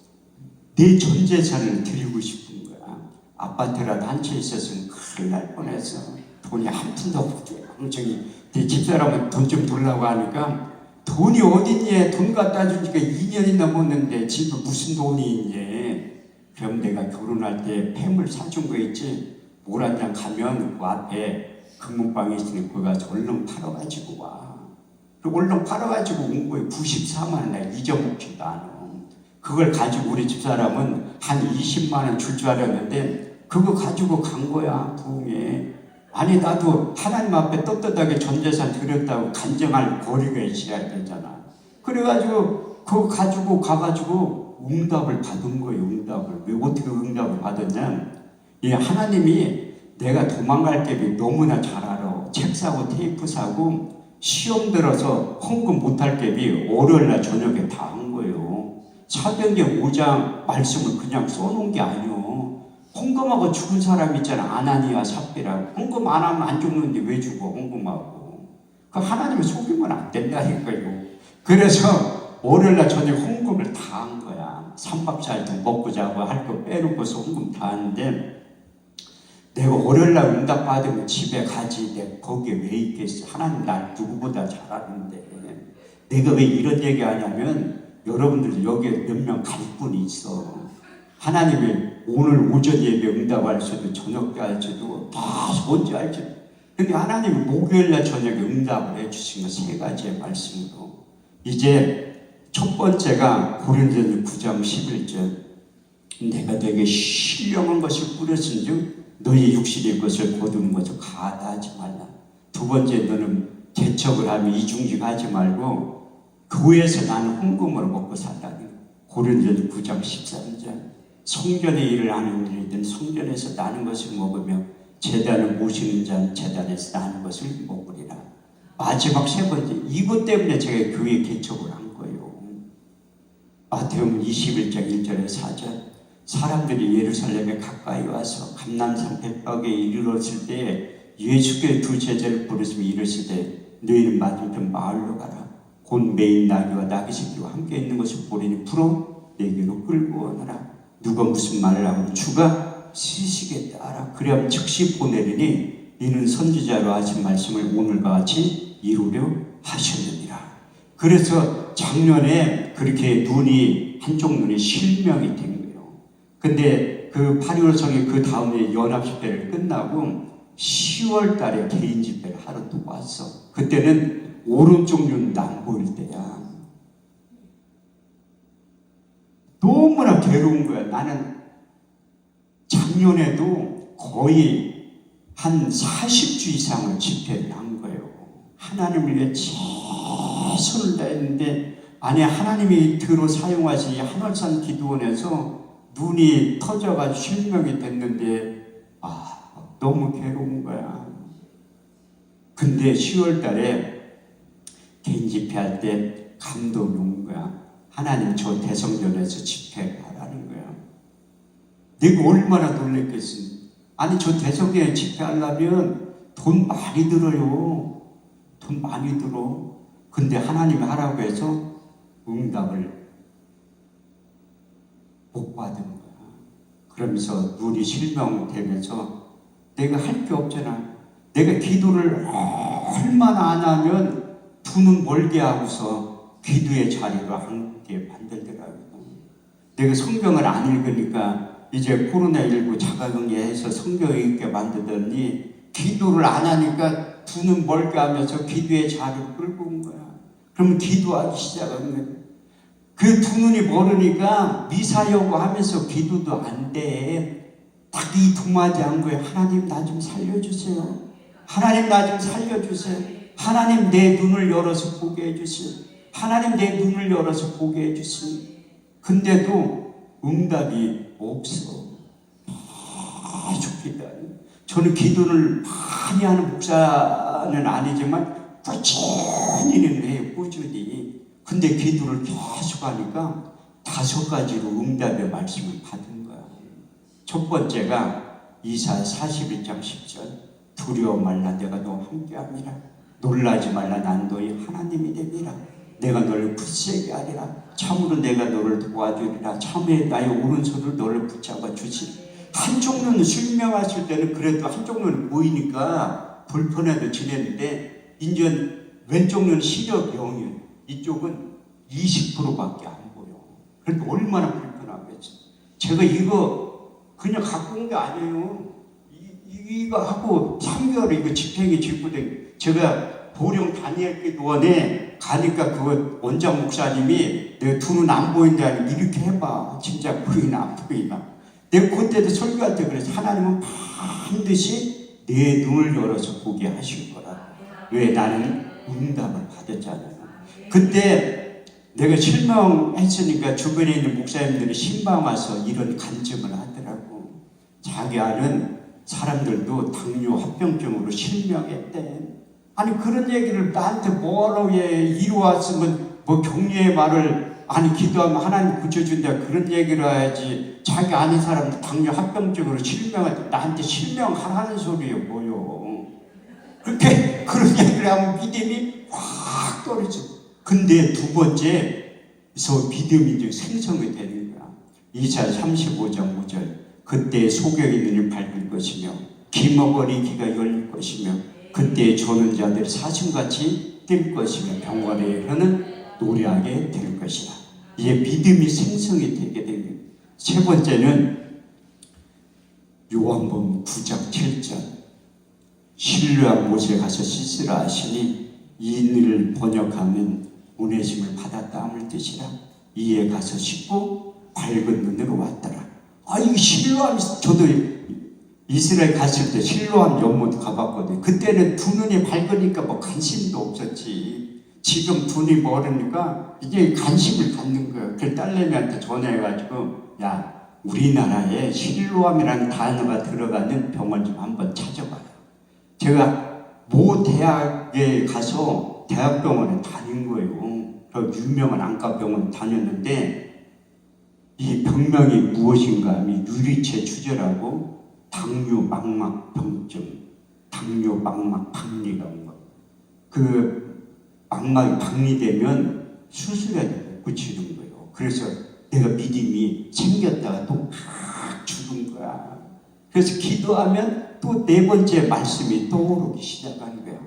내 전 재산을 드리고 싶은 거야. 아파트라도 한 채 있었으면 큰일 날 뻔했어. 돈이 한 푼도 없게. 굉장히 내 집사람은 돈 좀 달라고 하니까 돈이 어딨니? 돈 갖다 주니까 2년이 넘었는데 집에 무슨 돈이 있니? 그럼 내가 결혼할 때 폐물 사준 거 있지? 물 한 잔 가면 그 앞에 금문방에 있으니 그거 가서 얼른 팔아가지고 와. 그리고 얼른 팔아가지고 온 거에 94만 원 내가 잊어먹지도 않아. 그걸 가지고 우리 집사람은 한 20만 원 줄 줄 알았는데 그거 가지고 간 거야 부흥에. 아니 나도 하나님 앞에 떳떳하게 전재산 드렸다고 간증할 거리가 있어야 되잖아. 그래가지고 그거 가지고 가가지고 응답을 받은 거예요. 응답을. 왜 어떻게 응답을 받았냐? 이 하나님이 내가 도망갈 게 너무나 잘 알아. 책 사고 테이프 사고 시험 들어서 헌금 못할 게 월요일날 저녁에 다 한 거예요. 사도행전 5장 말씀을 그냥 써놓은 게 아니요. 헌금하고 죽은 사람 있잖아. 아나니아 삽비라고. 헌금 안 하면 안 죽는데 왜 죽어 헌금하고. 그 하나님을 속이면 안 된다니까요. 그래서 월요일날 저녁 헌금을 다 한 거야. 3박 4일 먹고 자고 할 거 빼놓고서 헌금 다 하는데 내가 월요일날 응답 받으면 집에 가지. 내가 거기에 왜 있겠어. 하나님 날 누구보다 잘 아는데. 내가 왜 이런 얘기 하냐면 여러분들 여기에 몇 명 갈 분이 있어. 하나님이 오늘 오전 예배 응답할 수도 저녁 때 할지도 다 뭔지 알지. 근데 하나님이 목요일날 저녁에 응답을 해주신 거 3가지의 말씀으로. 이제 첫 번째가 고린도전서 9장 11절. 내가 되게 신령한 것을 뿌렸은즉 너희 육신의 것을 거두는 것을 가다하지 말라. 두 번째, 너는 개척을 하면 이중직하지 말고 교회에서 나는 헌금으로 먹고 살라니. 고린도전서 9장 13절. 성전의 일을 하는 일이든 성전에서 나는 것을 먹으며 제단을 모시는 자는 제단에서 나는 것을 먹으리라. 마지막 3번째, 이것 때문에 제가 교회 개척을 한 거예요. 마태복음 21장 1절에 4절. 사람들이 예루살렘에 가까이 와서 감람산 벳박에 이르렀을 때 예수께서 두 제자를 부르시며 이르시되 너희는 맞은편 마을로 가라. 곧 매인 나귀와 나귀 새끼와 함께 있는 것을 보리니 풀어 내게로 끌고 오너라. 누가 무슨 말을 하고 주가 쓰시겠다 하라. 그래야 즉시 보내리니 이는 선지자로 하신 말씀을 오늘과 같이 이루려 하셨느니라. 그래서 작년에 그렇게 한쪽 눈이 실명이 된 거예요. 근데 그 8.15 성의 그 다음에 연합 집회를 끝나고 10월 달에 개인 집회를 하러 또 왔어. 그때는 오른쪽 눈도 안 보일 때야. 너무나 괴로운 거야. 나는 작년에도 거의 한 40주 이상을 집회를 한 거예요. 하나님을 위해 최선을 다했는데 아니 하나님이 들어 사용하신 이 한월산 기도원에서 눈이 터져가지고 실명이 됐는데 너무 괴로운 거야. 근데 10월 달에 개인 집회할 때 감동이 온 거야. 하나님 저 대성전에서 집회하라는 거야. 내가 얼마나 놀랬겠어. 아니 저 대성전에 집회하려면 돈 많이 들어요. 돈 많이 들어. 근데 하나님이 하라고 해서 응답을 못 받은 거야. 그러면서 눈이 실명되면서 내가 할 게 없잖아. 내가 기도를 얼마나 안 하면 두 눈 멀게 하고서 기도의 자리로 함께 만들더라고요. 내가 성경을 안 읽으니까 이제 코로나19 자가격리해서 성경 읽게 만들더니 기도를 안 하니까 두 눈 멀게 하면서 기도의 자리를 끌고 온 거야. 그럼 기도하기 시작한 거야. 그 두 눈이 멀으니까 미사여고 하면서 기도도 안 돼. 딱 이 두 마디 한 거예요. 하나님 나 좀 살려주세요. 하나님 나 좀 살려주세요. 하나님 내 눈을 열어서 보게 해주세요. 하나님 내 눈을 열어서 보게 해주세요. 근데도 응답이 없어. 계속 기도해. 저는 기도를 많이 하는 목사는 아니지만 꾸준히는 해요. 꾸준히. 근데 기도를 계속 하니까 5가지로 응답의 말씀을 받은 거야. 첫 번째가 이사야 41장 10절 두려워 말라 내가 너와 함께함이라. 놀라지 말라 난 너희 하나님이 됨이라. 내가 너를 굳세게 하리라. 참으로 내가 너를 도와주리라. 참으로 나의 오른손을 너를 붙잡아 주시리라. 한쪽 눈은 실명하실 때는 그래도 한쪽 눈은 보이니까 불편해도 지냈는데 이제 왼쪽 눈은 시력 0이에요. 이쪽은 20%밖에 안 보여. 그러니까 얼마나 불편하겠어. 제가 이거 그냥 갖고 온 게 아니에요. 이거 하고 3개월 이거 집행이 직구된 제가 보령 다니엘 기도원에 가니까 그 원장 목사님이 내 두 눈 안 보인다니 이렇게 해봐. 진짜 보이나 안 보이나. 내가 그때도 설교할 때 그래서 하나님은 반드시 내 눈을 열어서 보게 하실 거라. 왜? 나는 응답을 받았잖아요. 그때 내가 실명했으니까 주변에 있는 목사님들이 신방 와서 이런 간증을 하더라고. 자기 아는 사람들도 당뇨 합병증으로 실명했대. 아니 그런 얘기를 나한테 뭐라고 해. 이리 왔으면 뭐 격려의 말을 아니 기도하면 하나님 고쳐준다 그런 얘기를 해야지. 자기 아는 사람 당뇨 합병증으로 실명한테 나한테 실명하라는 소리예요. 뭐요. 그렇게 그런 얘기를 하면 믿음이 확 떨어져. 근데 두 번째서 믿음이 이제 생성이 되는 거야. 이사야 35장 5절 그때 소경이 눈이 밝을 것이며 기머거리기가 열릴 것이며 그때 조는 자들이 사슴같이 뛸 것이며 병원에 흐르는 노래하게 될 것이라. 이제 믿음이 생성이 되게 됩니다. 세 번째는 요한복음 9장 7절 신뢰한 못에 가서 씻으라 하시니 이 일을 번역하면 오네심을 받았다 함을 뜻이라. 이에 가서 씻고 밝은 눈으로 왔더라. 이 실로암이 저도 이스라엘 갔을 때 실로암 연못 가봤거든요. 그때는 두 눈이 밝으니까 뭐 관심도 없었지. 지금 두 눈이 멀으니까 이제 관심을 갖는 거예요. 그 딸내미한테 전화해가지고 야 우리나라에 실로암이라는 단어가 들어가는 병원 좀 한번 찾아봐요. 제가 모 대학에 가서 대학병원에 다닌 거예요. 그 유명한 안과병원 다녔는데 이 병명이 무엇인가 하면 유리체 추절하고 당뇨 망막 병증, 당뇨 망막 박리가 온 거. 그 망막이 박리되면 수술해야 되고 고치는 거예요. 그래서 내가 믿음이 생겼다가 또 확 죽은 거야. 그래서 기도하면 또 네 번째 말씀이 떠오르기 시작하는 거예요.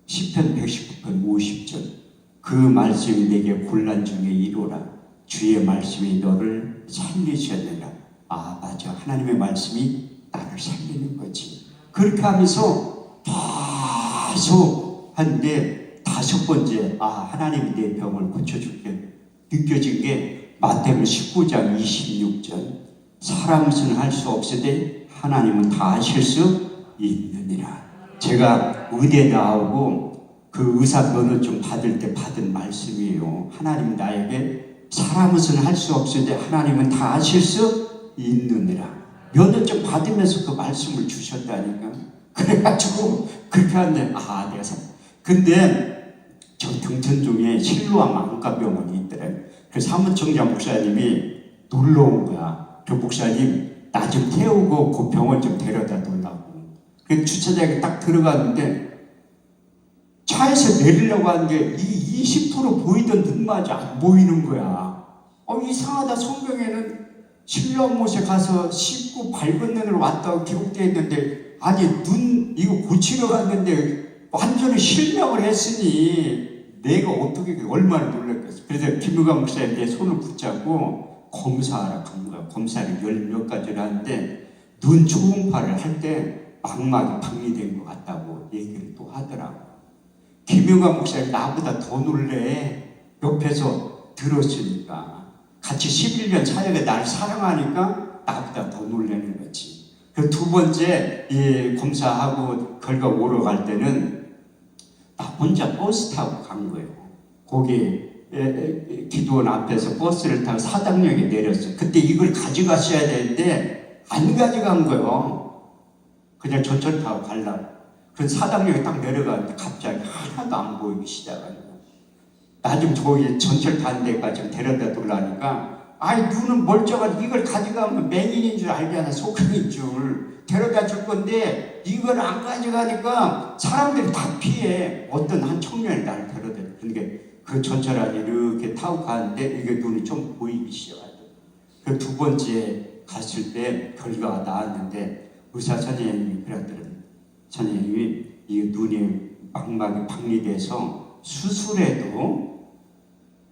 시편 119편 50절 그 말씀이 내게 곤란 중에 이루라. 주의 말씀이 너를 살리셔야 맞아. 하나님의 말씀이 나를 살리는 거지. 그렇게 하면서 계속 하는데 5번째 하나님이 내 병을 고쳐줄게 느껴진 게 마태복음 19장 26절 사람은 할 수 없으되 하나님은 다 하실 수 있느니라. 제가 의대 나오고 그 그 의사 면허증 받을 때 받은 말씀이에요. 하나님 나에게 사람은 할 수 없으되 하나님은 다 하실 수 있느니라. 면허증 받으면서 그 말씀을 주셨다니까. 그래가지고 그렇게 하는데 내가 근데 저 등촌 중에 실로암 안과병원이 있더래. 그 사무총장 목사님이 놀러 온 거야. 그 목사님 나 좀 태우고 그 병원 좀 데려다 놓으라고. 그 주차장에 딱 들어갔는데 차에서 내리려고 하는데 이 20% 보이던 눈마저 안 보이는 거야. 이상하다. 성경에는 실로암 못에 가서 씻고 밝은 눈으로 왔다고 기록되어 있는데 아니 눈 이거 고치러 갔는데 완전히 실명을 했으니 내가 어떻게 얼마나 놀랐겠어. 그래서 김우강 목사님 내 손을 붙잡고 검사하라 간 거야. 검사를 10몇 가지를 하는데 눈 초음파를 할 때 망막이 박리된 것 같다고 얘기를 또 하더라고. 김우강 목사님 나보다 더 놀래. 옆에서 들었으니까. 같이 11년 사역에 날 사랑하니까 나보다 더 놀라는 거지. 그 두 번째 이 검사하고 결과 오러 갈 때는 나 혼자 버스 타고 간 거예요. 거기 기도원 앞에서 버스를 타고 사당역에 내렸어. 그때 이걸 가져가셔야 되는데 안 가져간 거예요. 그냥 전철 타고 가려고. 그래서 사당역에 딱 내려가는데 갑자기 하나도 안 보이기 시작하는 거예요. 나 좀 저기 전철 타는 데까지 좀 데려다 놓으려니까 눈은 멀쩡한 이걸 가져가면 맹인인 줄 알잖아. 소금인 줄. 데려다 줄 건데 이걸 안 가져가니까 사람들이 다 피해. 어떤 한 청년이 나를 데려다 줘. 그러니까 그 전철 안에 이렇게 타고 가는데 이게 눈이 좀 보이기 시작하죠. 그 두 번째 갔을 때 결과가 나왔는데 의사 선생님이 그랬더니 선생님이 이 눈이 망막이 박리돼서 수술해도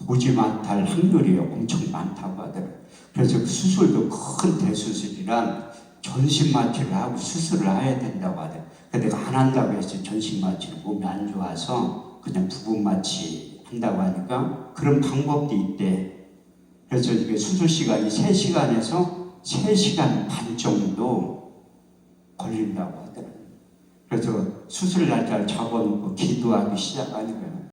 보지 못할 확률이 엄청 많다고 하더라고요. 그래서 그 수술도 큰 대수술이란 전신마취를 하고 수술을 해야 된다고 하더라고요. 근데 내가 안 한다고 했어요. 전신마취를 몸이 안 좋아서 그냥 부분마취 한다고 하니까 그런 방법도 있대. 그래서 이게 수술 시간이 3시간에서 3시간 반 정도 걸린다고 하더라고요. 그래서 수술 날짜를 잡아놓고 기도하기 시작하는 거예요.